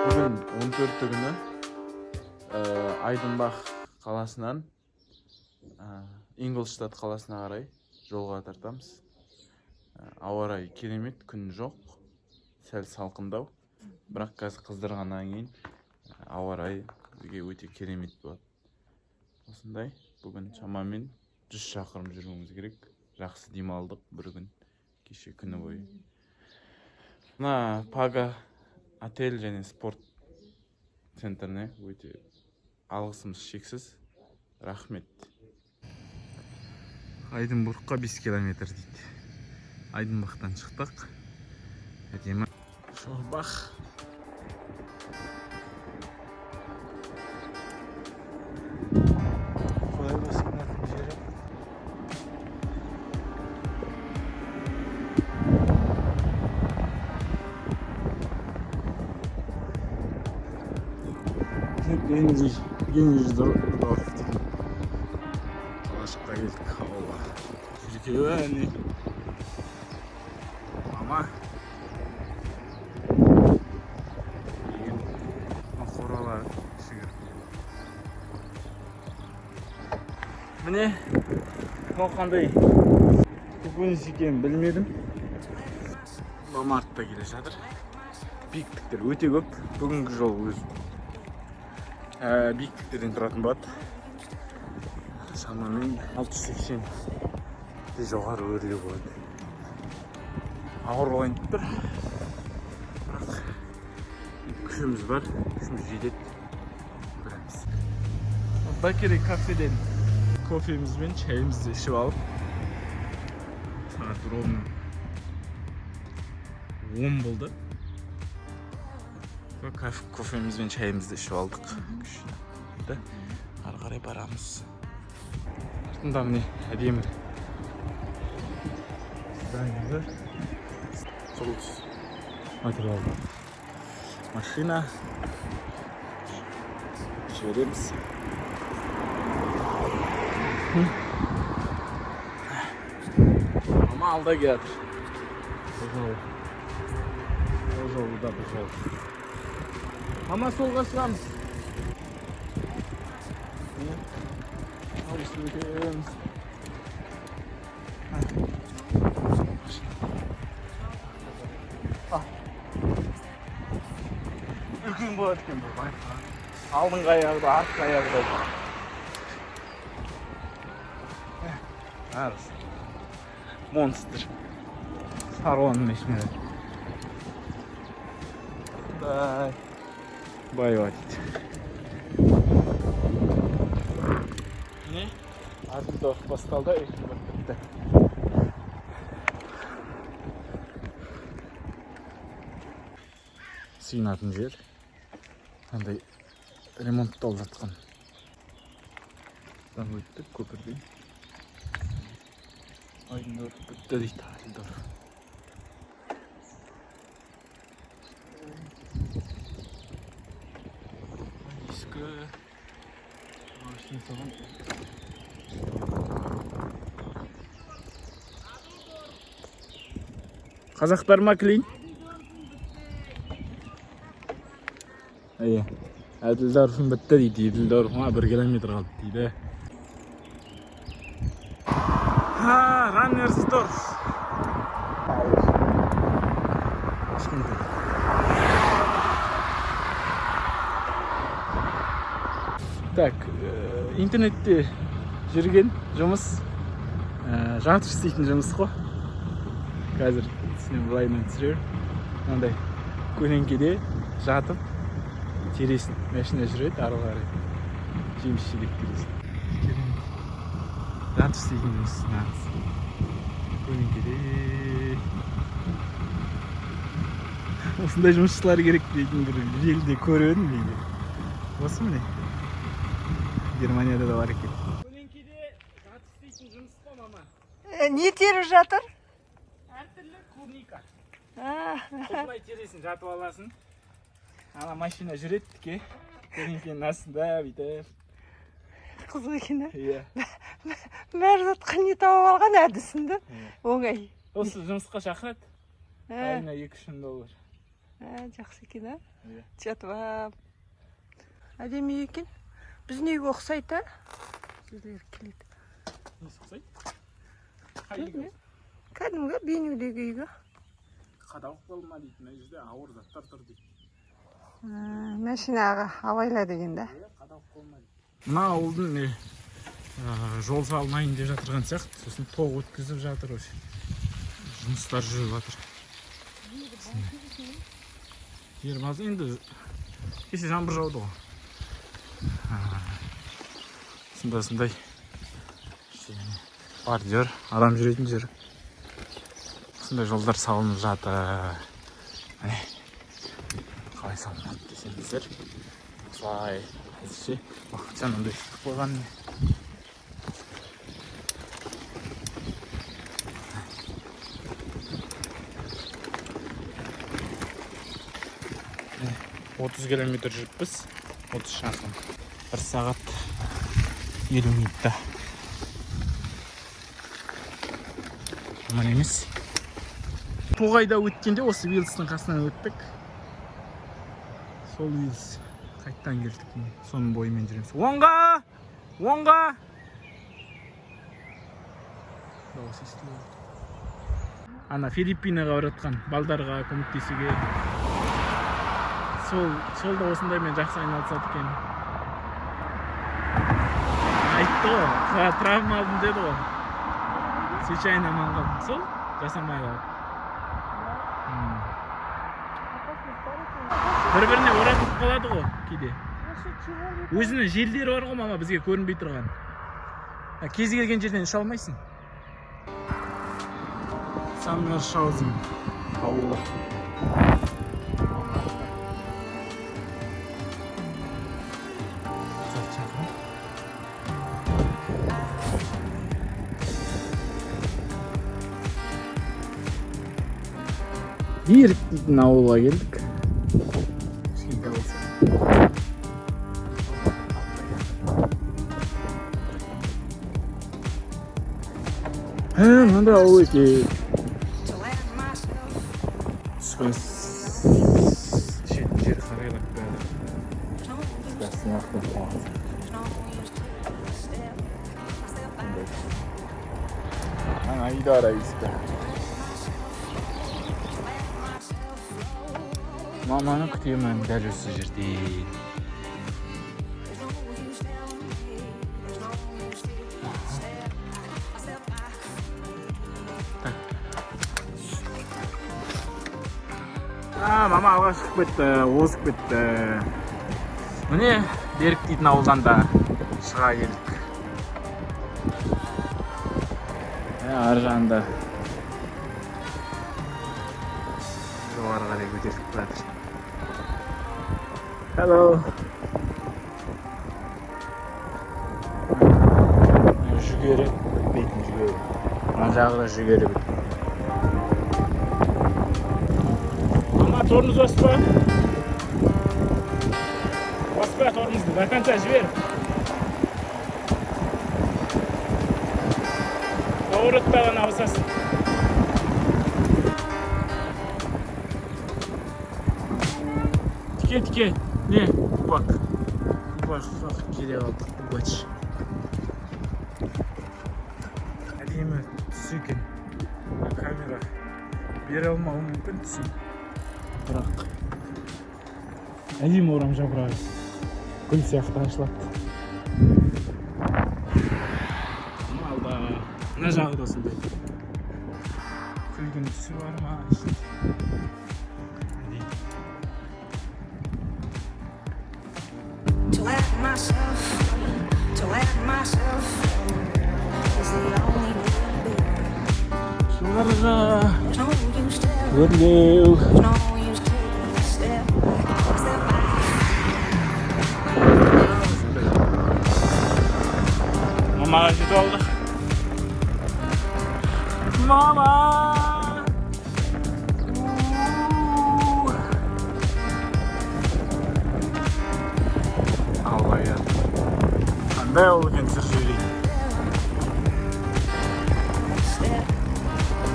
Бүгін 14 күні Айдынбақ қаласынан Ингольштадт қаласына қарай жолға тартамыз. Ауа райы керемет, күн жоқ, сәл салқындау. Бірақ қазір қыздырғаннан кейін ауа райы бізге өте керемет болады. Осындай, бүгін шамамен 100 шақырым жүруіміз керек. Жақсы демалдық бір күн, кеше күні бойы. Мына Пага отель және спорт центріне өте алғысымыз шексіз. Рахмет. Айдынбұрыққа 5 километр дейді. Айдынбақтан шықтық. Әдемі шорбақ. Генридорф деген қалашыққа келдік. Алла жүргеуі әне мама деген қоралар шығыр. Міне мынау қандай көкөніс екенін білмедім. Мама артта келе жатыр. Биіктіктер өте көп. Бүгінгі жол өз биіктіктерден тұратын болады. Шамамен 680 жоғары өрлеу болады. Ауыр болайын деп тұр. Бірақ күшіміз бар, күшіміз жетеді. Көреміз. Бакери кафеден кофеміз бен шайымызды ішіп алып, сағат ровно 10 болды. Кофеміз бен шайымызды ішіп алдық. Күшті. Ары қарай барамыз. Артында міне әдемі зданияда құрылыс материалдар. Машина. Жібереміз. Мама алда келатыр. Бұл жолы да бұл жол. Мама солға шығамыз. Алысып өтеміз. Үлкен болады екен бұл байқа. Алдыңғы аяғы да, артқы аяғы да. Арыз. Монстр. Саруанның ішмеді. Байва дейді. Не? Айдынбақ басталды, Айдынбақ бітті. Сыйынатын жер. Қандай ремонтталып жатқан. Там өттік көпірден. Айдынбақ бітті дейді, Айдынбақ. Қазақтар ма клин? Әділдорфын бітті дейді. Әділдорфыма 1 километр қалды дейді. Раннерсдорф. Так, интернетте жүрген жұмыс, жатыр істейтін жұмыс қой. Қазір сенен былайынан түсірер. Мынандай көлеңкеде жатып, тересін машина жүреді, ары қарай жеміс жидек тересін. Жатыр істейтін жұмыс. Көлеңкеде. Осындай жұмысшылар керек дейтін бір желіде көріп дейді. Осы міне. Германияда да бар екен. Көлеңкеде жатыр істейтін жұмыс қой, мама. Не теріп жатыр? Әртүрлі клубника. Осылай тересін жатып аласың. Ана машина жүреді тіке. Көлеңкенің астында бүйтіп. Қызық екен, Иә. Бәрі затқа не тауып алған әдісіңді. Оңай. Осы жұмысқа шақырады. Айына $2-3 $. Жақсы екен, а? Иә. Жатып ап. Әдемі екен. Біздің үйге ұқсайды, а? Сіздер келеді. Несі ұқсайды? Кәдімгі бейнеудегі үйге. Қадалып қалды ма дейді, мына жерде ауыр заттар тұр дейді. Машинаға абайла деген да. Қадалып қалма дейді. Мына ауылдың жол салынайын деп жатырған сияқты, сосын тоқ өткізіп жатыр осы. Жұмыстар жүріп жатыр. Жер маз енді кеше жаңбыр жауды ғой. Сондай бордюр, адам жүретін жер. Сондай жолдар салынып жатыр. Міне қалай салынады десеңіздер. Осылай әзірше уақытша мынандай істеп қойған. Міне 30 километр жүріппіз. 30 шақырым. 1 сағат 50 минутта. Аман емес. Тоғайда өткенде осы Вилстың қасынан өттік. Сол Вилс. Қайттан келдік. Соның бойымен жүреміз. Оңға! Оңға! Ана Филиппинаға баратқан балдарға көмектесуге. Сол да осындаймен жақсы айналысады екен. Айтты ғой, травма алдым деді ғой. Случайно аман қалдым. Сол жасамай қалды. Бір-біріне оратып қалады ғой кейде. Өзінің желдері бар ғой, мама, бізге көрінбей тұрған. Кез келген жерден үш алмайсың. Саммершаузен ауылы. Берік дейтін ауылға келдік. Мынандай ауыл екен. Түскөз шетін жері қарайлап бәрі. Түскәсін ақтын қоғыз. Ана идара есті. Маманы күтемін дәл осы жерде. Мама алға шығып кетті, озып кетті. Міне Берік дейтін ауылдан да шыға келдік. Ар жағында жоғары қарай көтеріп жатыр. Hello. Жүгері бітпейтін жүгері. Мына жағы да жүгері бітпейтін. Мама, торымыз баспа. Баспа торымызды, до конца жібер. Поворотпаған ауысасын. Тіке. Не, бак. Бак, келе қалдық, бач. Әдемі түсі екен. Камера бере алмауы мүмкін түсін. Бірақ әдемі орам жапырағы. Гүл сияқты ашылады. Алда, мына жағы да сондай. Күлгін түсі бар ма? To let myself is the only way to be. Шуғарға өрлеу. Мамаға жетіп алдық. Мама! Қандай ол екен сыр жүйрей.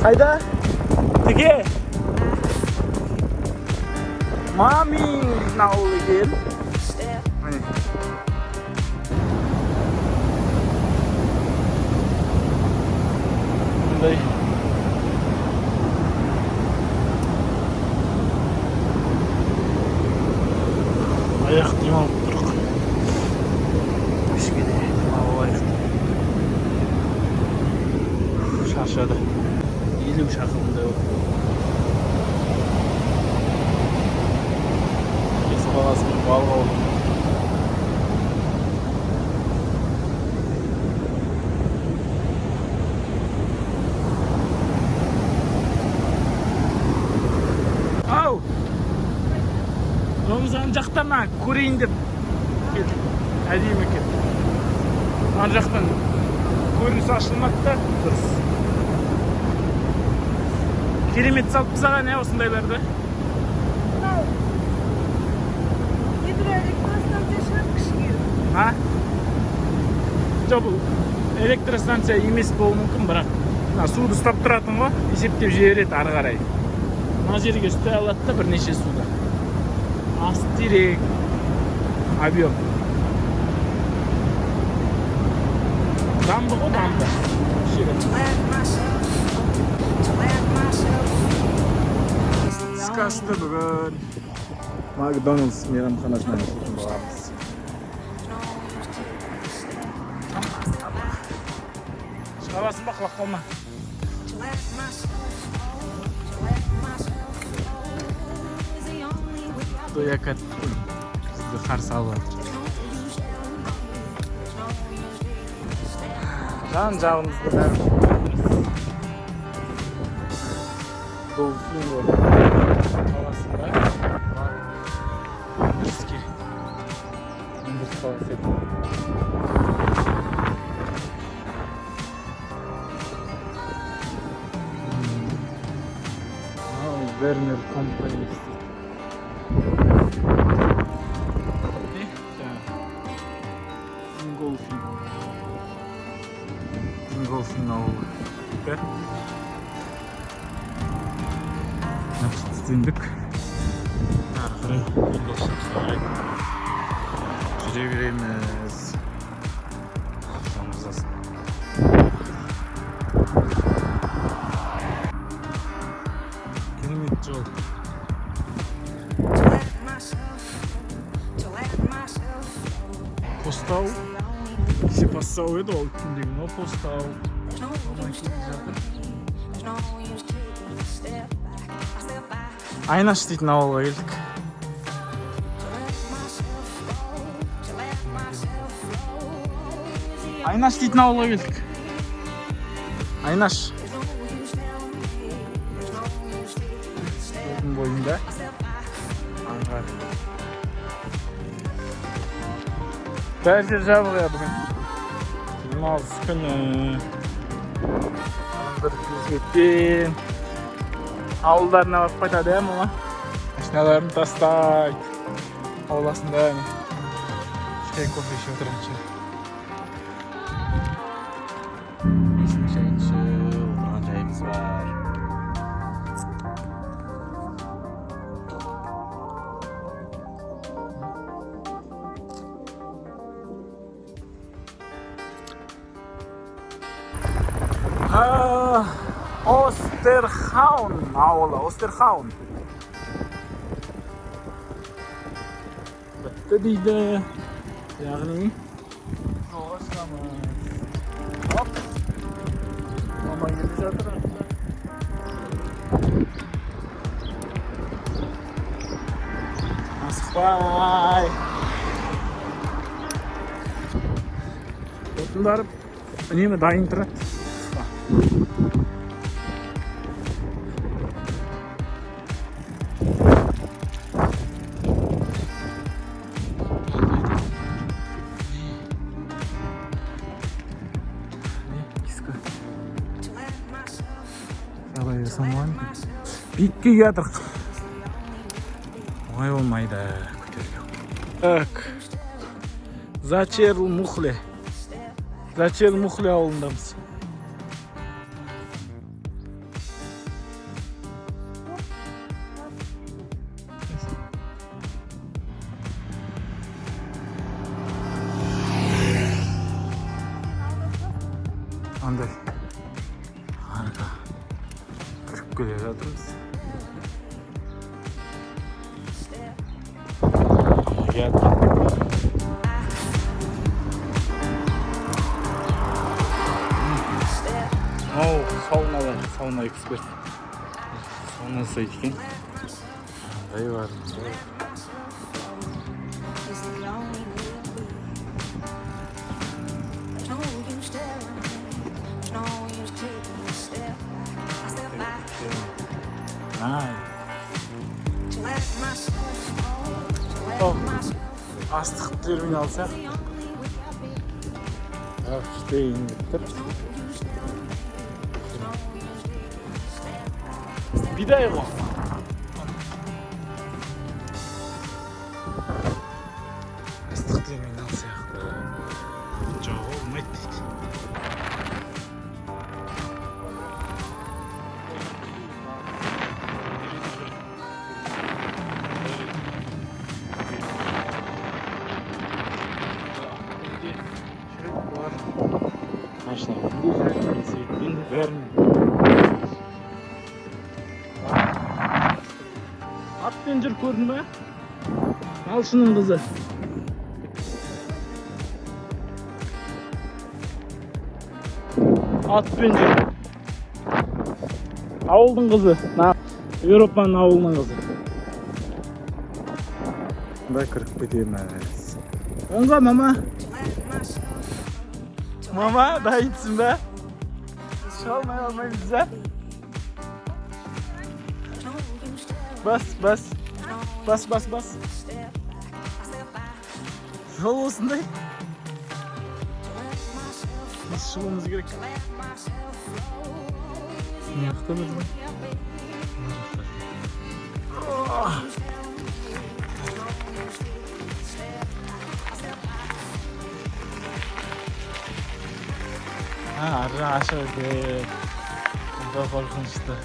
Қайда? Тіке? Мамин ауылы екен. Міне. Мындай. Аяқ демалып тұрық. Кішкене демалып алайық. Шаршады. 50 шақырымдай болды. Есіл қаласының балық ауылы. Ау! Оңыз ан жақтан көрейін деп келдім. Әдейі екен. Ан жақтан көрініс ашылмады да дұрыс. Керемет салып бізаған осындайларды. Электростанция шығар кішігер. Жоқ, бұл электростанция емес болуы мүмкін, бірақ суды ұстап тұратын ғой, есептеп жібереді ары қарай. Мына жерге үстай алады да бірнеше суда. Асты терек, объем. Дамбы ғой, дамбы. Скасты бүгін Макдональдс мейрамханасына кететін боламыз. Шығабасын ба, құлақ қалма. Доякат бізді қарсы алып жатыр. Жан-жағымызды бәрін Долфин қаласында өндіріске өндіріс қаласы еді. Вернер компаниясы. Ингolfing ауылы. Түстендік. Ары қарай жүре береміз. Жамызасын. Керемет жол. Постау. Кеше бастау еді ол күндегі, но постау. Айнаш дейтін ауылға келдік. Айнаш дейтін ауылға келдік. Айнаш. Жолдың бойында. Аңғар. Бәрі жер жабық я бүгін. Демалыс күні. Бір кезгетпен. Ауылдарына барып қайтады әм ола. Машиналарын тастайды. Ауласында шай кофе ішіп отырғанша. Есін шайыншы отырған жайымыз бар. Остерхаун ауылы, Остерхаун. Бітті дейді. Яғни жолға шығамыз. Хоп! Мама келіп жатыр. Асықпай. Отын барып, үнемі дайын тұрады. Биікке келдік. Оңай болмайды көтерілу. Так. Зачерлмухле. Зачерлмухле ауылындамыз. келе жатырмыз. О, саунада, сауна эксперт. Сауна жасайды екен. Андай бар. Астық терминал сияқты. Іште еніп тұр. Бидай ғой. Астық терминал сияқты. Жоқ olmaydı дейді. Машина енді бәрін атпен жүр, көрдің бе? Малшының қызы. Атпен жүр. Ауылдың қызы. Еуропаның ауылының қызы. Бұнда кіріп кетейін әз. Оңға, мама. Mama, dayıtsın be. Çalmaya almayız bize. Bas, bas. Bas, bas, bas. Yol olsun dayı. Nasıl çıkmamız gerek? Yakta mı? Arı aşağı bir korkunçtu.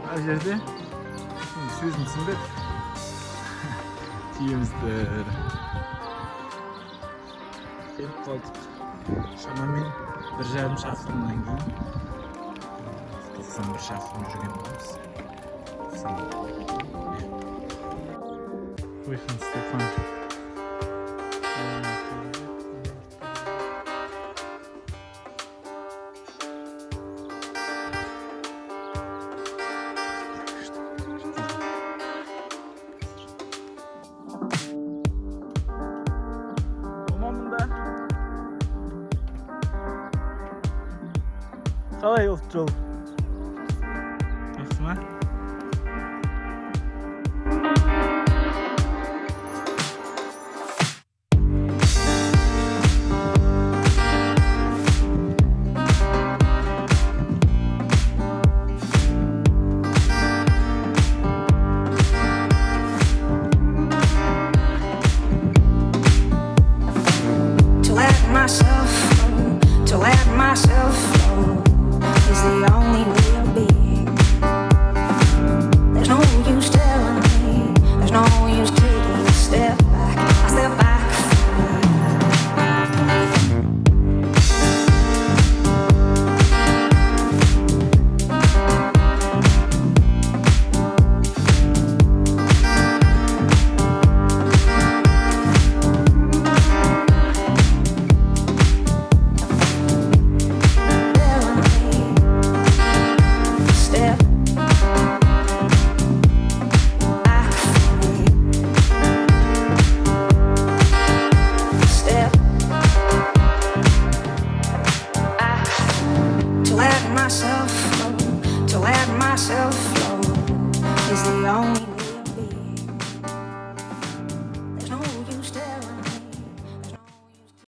Her yerde söz müsün be? Tiyemizdir. Gelip kaldık. Şamamen bir yarım şafırından keyin. Kızım bir şafırın жүрген болабыз. Uygun Stefan. Tamamında. Kalay yolcu ol. Esma. Myself